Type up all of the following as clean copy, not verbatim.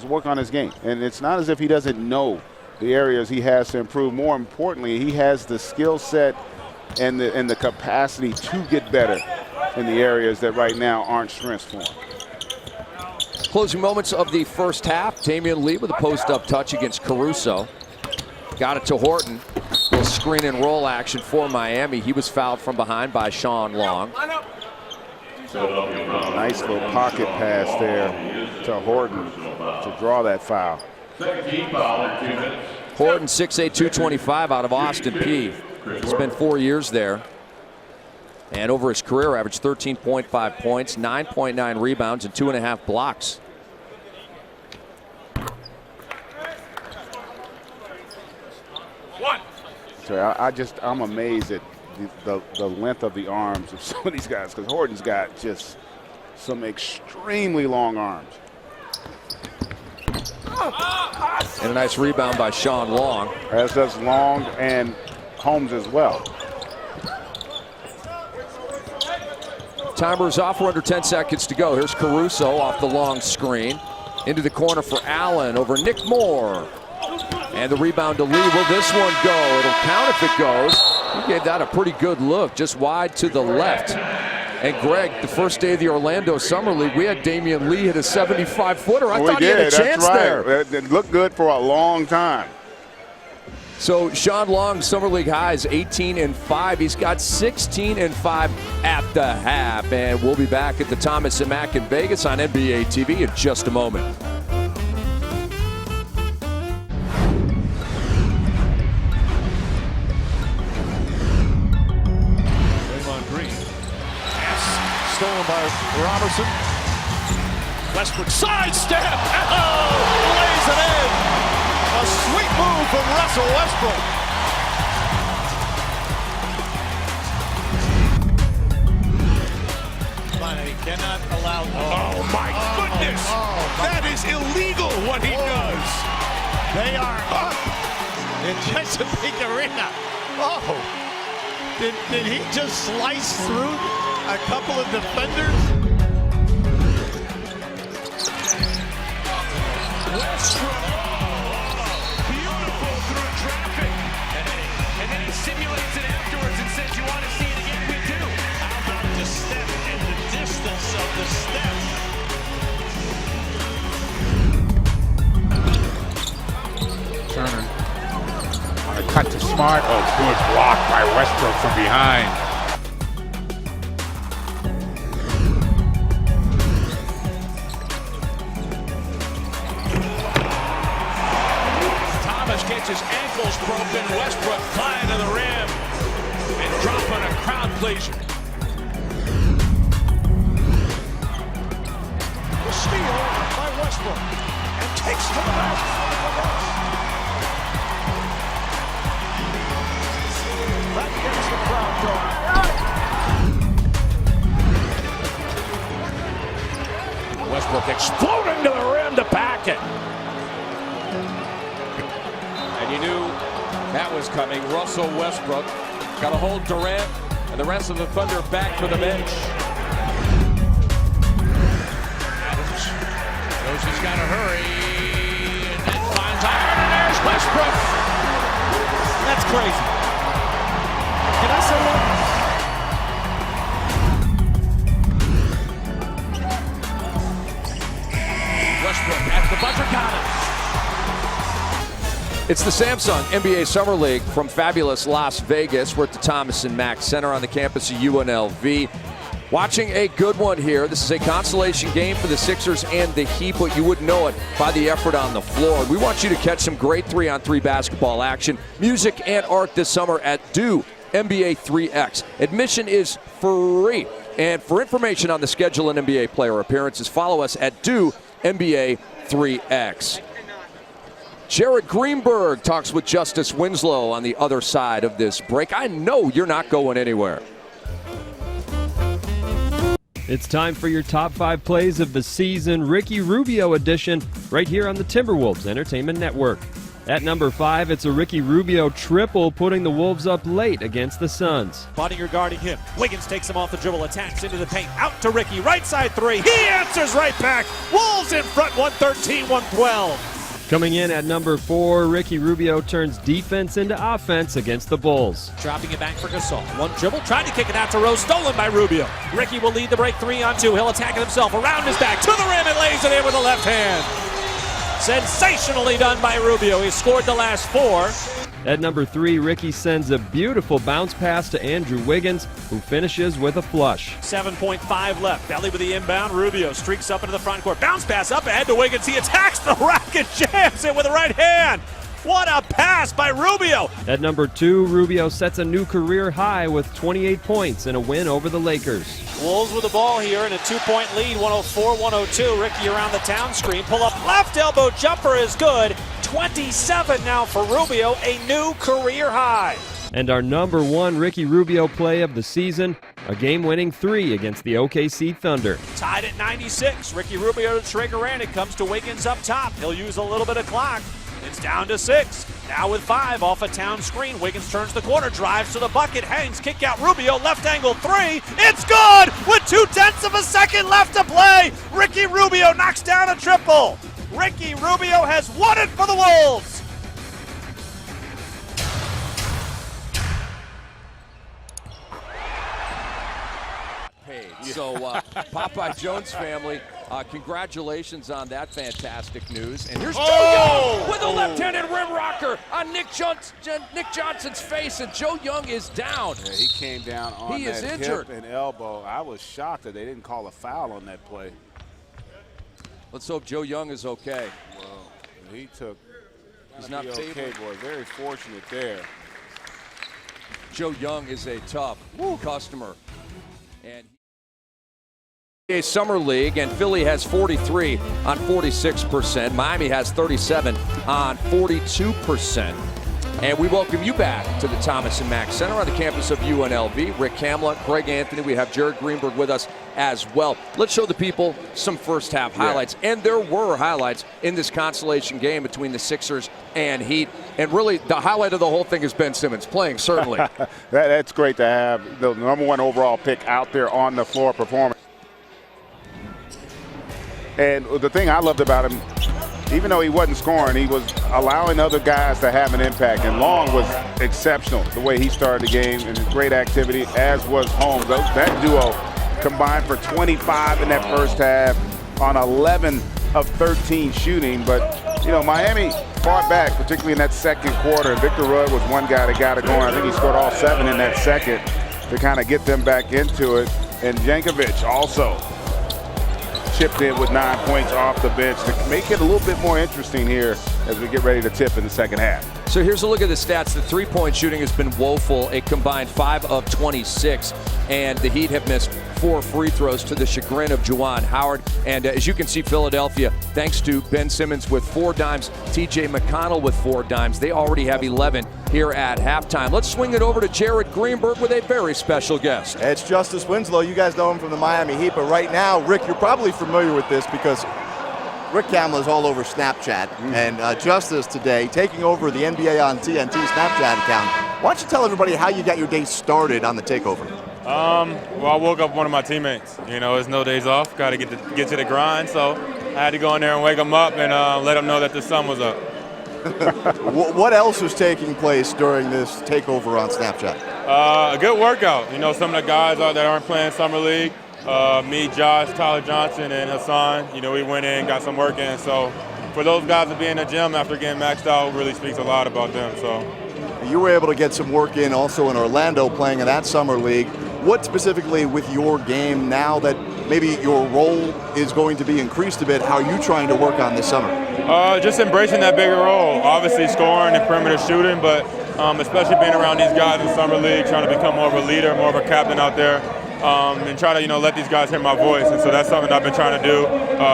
work on his game. And it's not as if he doesn't know the areas he has to improve. More importantly, he has the skill set and the capacity to get better in the areas that right now aren't strengths for him. Closing moments of the first half. Damian Lee with a post-up touch against Caruso. Got it to Horton. Little screen and roll action for Miami. He was fouled from behind by Sean Long. Nice little pocket pass there to Horton to draw that foul. Horton, 6'8", 225 out of Austin Peay. Spent 4 years there. And over his career, averaged 13.5 points, 9.9 rebounds, and 2.5 blocks. So I'm amazed at the length of the arms of some of these guys, because Horton's got just some extremely long arms. And a nice rebound by Sean Long. As does Long and Holmes as well. Timer's off. We're under 10 seconds to go. Here's Caruso off the long screen. Into the corner for Allen over Nick Moore. And the rebound to Lee. Will this one go? It'll count if it goes. He gave that a pretty good look, just wide to the left. And Greg, the first day of the Orlando Summer League, we had Damian Lee hit a 75-footer. I thought he had a chance there. It looked good for a long time. So Sean Long's Summer League high is 18-5. He's got 16-5 at the half. And we'll be back at the Thomas and Mack in Vegas on NBA TV in just a moment. Stolen by Robertson. Westbrook sidestep. Oh, lays it in. A sweet move from Russell Westbrook. He cannot allow. Oh my goodness! That is illegal what he does. They are up in Chesapeake Arena. Oh, did he just slice through a couple of defenders? Westbrook, beautiful through traffic, and then he simulates it afterwards and says, "You want to see it again? We do." How about the step and the distance of the step? Turner on a cut to Smart. Oh, good block by Westbrook from behind. Gets his ankles broken. Westbrook flying to the rim and dropping a crowd pleaser. The steal by Westbrook and takes to the basket. That gets the crowd going. Westbrook exploding to the rim to pack it. And you knew that was coming. Russell Westbrook got to hold Durant and the rest of the Thunder back to the bench. Adams knows he's got to hurry and then finds Iron, and there's Westbrook. That's crazy. Can I say that? Westbrook at the buzzer, got it. It's the Samsung NBA Summer League from fabulous Las Vegas. We're at the Thomas and Mack Center on the campus of UNLV. Watching a good one here. This is a consolation game for the Sixers and the Heat, but you wouldn't know it by the effort on the floor. We want you to catch some great 3-on-3 basketball action, music, and art this summer at DEW NBA 3X. Admission is free. And for information on the schedule and NBA player appearances, follow us at DEW NBA 3X. Jared Greenberg talks with Justice Winslow on the other side of this break. I know you're not going anywhere. It's time for your top 5 plays of the season, Ricky Rubio edition, right here on the Timberwolves Entertainment Network. At number 5, it's a Ricky Rubio triple, putting the Wolves up late against the Suns. Bondinger guarding him. Wiggins takes him off the dribble, attacks into the paint. Out to Ricky, right side three. He answers right back. Wolves in front, 113-112. Coming in at number 4, Ricky Rubio turns defense into offense against the Bulls. Dropping it back for Gasol. One dribble, trying to kick it out to Rose, stolen by Rubio. Ricky will lead the break 3-on-2. He'll attack it himself, around his back, to the rim, and lays it in with the left hand. Sensationally done by Rubio. He scored the last 4. At number 3, Ricky sends a beautiful bounce pass to Andrew Wiggins, who finishes with a flush. 7.5 left. Belly with the inbound. Rubio streaks up into the front court. Bounce pass up ahead to Wiggins. He attacks the rack and jams it with the right hand. What a pass by Rubio. At number 2, Rubio sets a new career high with 28 points in a win over the Lakers. Wolves with the ball here in a 2-point lead, 104-102. Ricky around the town screen. Pull up left elbow jumper is good. 27 now for Rubio, a new career high. And our number 1 Ricky Rubio play of the season, a game-winning 3 against the OKC Thunder. Tied at 96. Ricky Rubio to trigger in. It comes to Wiggins up top. He'll use a little bit of clock. It's down to 6. Now with 5 off a town screen. Wiggins turns the corner, drives to the bucket, hangs, kick out Rubio, left angle 3. It's good with 0.2 of a second left to play. Ricky Rubio knocks down a triple. Ricky Rubio has won it for the Wolves. So, Popeye Jones family, congratulations on that fantastic news. And here's Joe Young with a left-handed rim rocker on Nick Johnson's face, and Joe Young is down. Yeah, he came down on He is that injured. hip and elbow. I was shocked that they didn't call a foul on that play. Let's hope Joe Young is okay. Well, he took. He's not okay, favored. boy. Very fortunate there. Joe Young is a tough customer. And NBA Summer League, and Philly has 43 on 46%. Miami has 37 on 42%. And we welcome you back to the Thomas and Mack Center on the campus of UNLV. Rick Kamla, Greg Anthony, we have Jared Greenberg with us as well. Let's show the people some first half highlights. And there were highlights in this consolation game between the Sixers and Heat. And really, the highlight of the whole thing is Ben Simmons playing, certainly. That's great to have the number 1 overall pick out there on the floor performing. And the thing I loved about him, even though he wasn't scoring, he was allowing other guys to have an impact. And Long was exceptional the way he started the game, and great activity, as was Holmes. That duo combined for 25 in that first half on 11 of 13 shooting. But, you know, Miami fought back, particularly in that second quarter. Victor Rudd was one guy that got it going. I think he scored all 7 in that second to kind of get them back into it. And Jankovic also chipped in with 9 points off the bench to make it a little bit more interesting here as we get ready to tip in the second half. So here's a look at the stats. The three-point shooting has been woeful, a combined 5 of 26, and the Heat have missed 4 free throws to the chagrin of Juwan Howard. And as you can see, Philadelphia, thanks to Ben Simmons with 4 dimes, TJ McConnell with 4 dimes, they already have 11 here at halftime. Let's swing it over to Jared Greenberg with a very special guest. It's Justice Winslow. You guys know him from the Miami Heat, but right now, Rick, you're probably familiar with this because Rick Kamla is all over Snapchat, and Justice today taking over the NBA on TNT Snapchat account. Why don't you tell everybody how you got your day started on the takeover? Well, I woke up with one of my teammates. You know, there's no days off. Got to get to the grind, so I had to go in there and wake them up and let them know that the sun was up. What else was taking place during this takeover on Snapchat? A good workout. You know, some of the guys that aren't playing Summer League, me, Josh, Tyler Johnson, and Hassan, you know, we went in, got some work in. So for those guys to be in the gym after getting maxed out really speaks a lot about them. So you were able to get some work in also in Orlando playing in that Summer League. What specifically with your game now that maybe your role is going to be increased a bit, how are you trying to work on this summer? Just embracing that bigger role. Obviously scoring and perimeter shooting, but especially being around these guys in Summer League, trying to become more of a leader, more of a captain out there, and try to, you know, let these guys hear my voice. And so that's something I've been trying to do,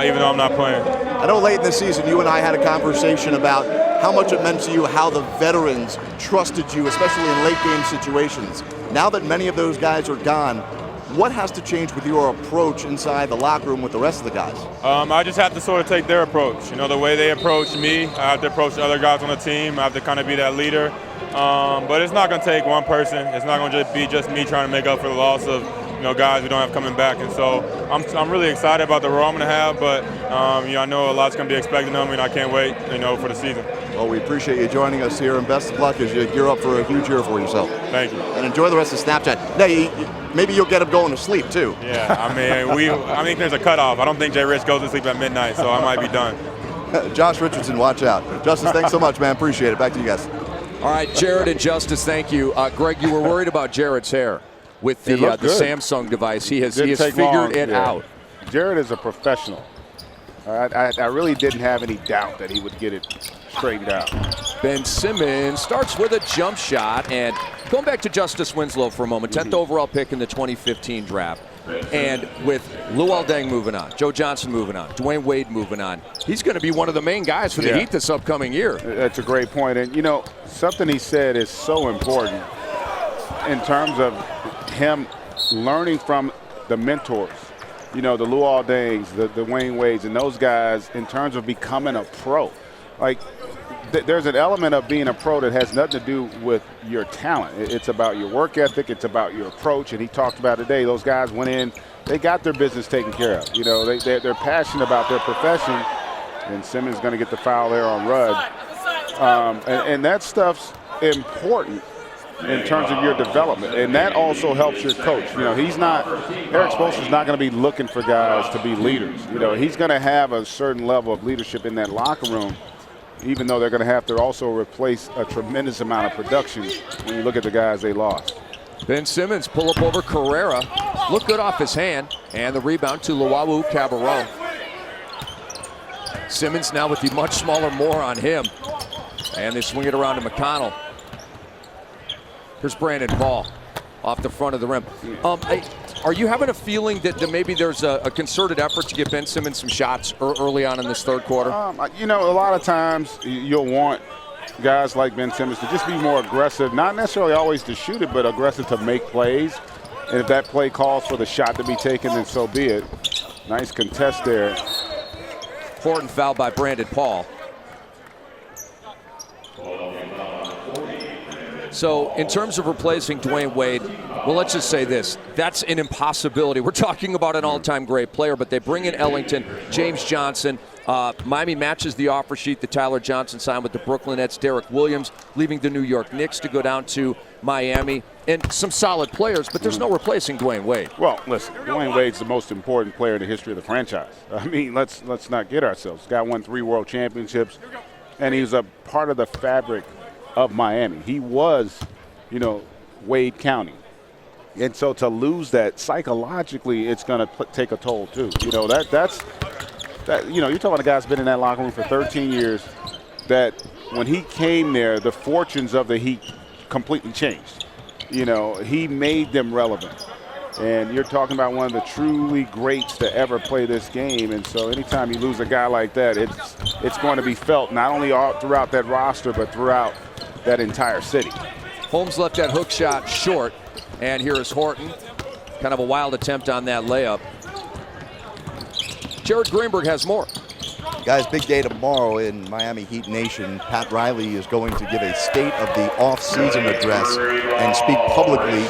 even though I'm not playing. I know late in the season you and I had a conversation about how much it meant to you, how the veterans trusted you, especially in late game situations. Now that many of those guys are gone, What has to change with your approach inside the locker room with the rest of the guys? I just have to sort of take their approach. You know, the way they approach me, I have to approach the other guys on the team. I have to kind of be that leader. But it's not going to take one person. It's not going to be just me trying to make up for the loss of, you know, guys we don't have coming back. And so I'm really excited about the role I'm going to have. But you know, I know a lot's going to be expected of me, and I can't wait, you know, for the season. Well, we appreciate you joining us here, and best of luck as you gear up for a huge year for yourself. Thank you. And enjoy the rest of Snapchat. Now, maybe you'll get him going to sleep too. Yeah, I think there's a cutoff. I don't think Jay Rich goes to sleep at midnight, so I might be done. Josh Richardson, watch out. Justice, thanks so much, man. Appreciate it. Back to you guys. All right, Jared and Justice, thank you. Greg, you were worried about Jared's hair with the Samsung device. He has figured it out. Jared is a professional. I really didn't have any doubt that he would get it straightened out. Ben Simmons starts with a jump shot, and going back to Justice Winslow for a moment, 10th overall pick in the 2015 draft. And with Luol Deng moving on, Joe Johnson moving on, Dwayne Wade moving on, he's going to be one of the main guys for the Heat this upcoming year. That's a great point. And, you know, something he said is so important in terms of him learning from the mentors. You know, the Luol Dengs, the Dwayne Wades, and those guys in terms of becoming a pro. Like, there's an element of being a pro that has nothing to do with your talent. It's about your work ethic. It's about your approach. And he talked about today, those guys went in, they got their business taken care of. You know, they're passionate about their profession. And Simmons is going to get the foul there on Rudd. And that stuff's important in terms of your development. And that also helps your coach. You know, Erik Spoelstra's not going to be looking for guys to be leaders. You know, he's going to have a certain level of leadership in that locker room, even though they're going to have to also replace a tremendous amount of production when you look at the guys they lost. Ben Simmons pull up over Carrera. Look good off his hand. And the rebound to Luwawu-Cabarrot. Simmons now with the much smaller more on him. And they swing it around to McConnell. Here's Brandon Ball off the front of the rim. Are you having a feeling that maybe there's a concerted effort to give Ben Simmons some shots early on in this third quarter? You know, a lot of times you'll want guys like Ben Simmons to just be more aggressive, not necessarily always to shoot it, but aggressive to make plays. And if that play calls for the shot to be taken, then so be it. Nice contest there. Horton fouled by Brandon Paul. So in terms of replacing Dwayne Wade, well, let's just say this. That's an impossibility. We're talking about an all-time great player, but they bring in Ellington, James Johnson. Miami matches the offer sheet that Tyler Johnson signed with the Brooklyn Nets. Derek Williams leaving the New York Knicks to go down to Miami. And some solid players, but there's no replacing Dwayne Wade. Well, listen, Dwayne Wade's the most important player in the history of the franchise. I mean, let's not kid ourselves. The guy won 3 world championships, and he's a part of the fabric of Miami. He was, you know, Wade County. And so to lose that psychologically, it's going to take a toll too. You know, that's you know, you're talking about a guy that's been in that locker room for 13 years, that when he came there, the fortunes of the Heat completely changed. You know, he made them relevant. And you're talking about one of the truly greats to ever play this game. And so anytime you lose a guy like that, it's going to be felt not only throughout that roster, but throughout that entire city. Holmes left that hook shot short. And here is Horton. Kind of a wild attempt on that layup. Jared Greenberg has more. Guys, big day tomorrow in Miami Heat Nation. Pat Riley is going to give a state of the off-season address and speak publicly.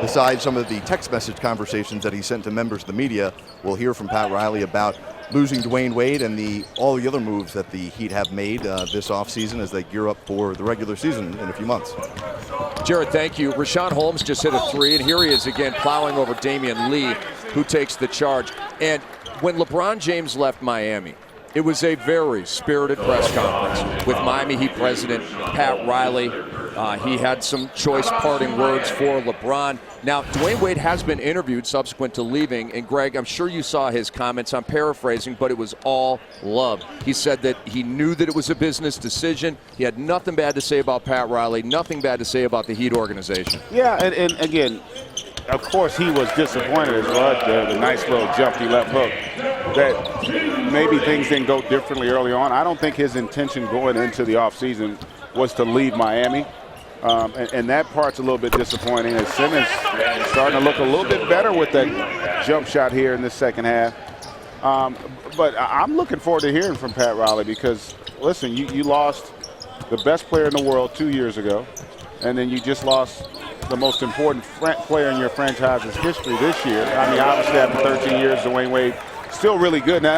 Besides some of the text message conversations that he sent to members of the media, we'll hear from Pat Riley about losing Dwayne Wade and all the other moves that the Heat have made this offseason as they gear up for the regular season in a few months. Jared, thank you. Richaun Holmes just hit a 3, and here he is again plowing over Damian Lee, who takes the charge. And when LeBron James left Miami, it was a very spirited press conference with Miami Heat president Pat Riley. He had some choice parting words for LeBron. Now, Dwayne Wade has been interviewed subsequent to leaving, and Greg, I'm sure you saw his comments. I'm paraphrasing, but it was all love. He said that he knew that it was a business decision. He had nothing bad to say about Pat Riley, nothing bad to say about the Heat organization. Yeah, and again, of course he was disappointed as well. The nice little jumpy left hook. That maybe things didn't go differently early on. I don't think his intention going into the offseason was to leave Miami. And that part's a little bit disappointing as Simmons starting to look a little bit better with that jump shot here in the second half. But I'm looking forward to hearing from Pat Riley because, listen, you lost the best player in the world 2 years ago, and then you just lost the most important player in your franchise's history this year. I mean, obviously, after 13 years, Dwayne Wade still really good now.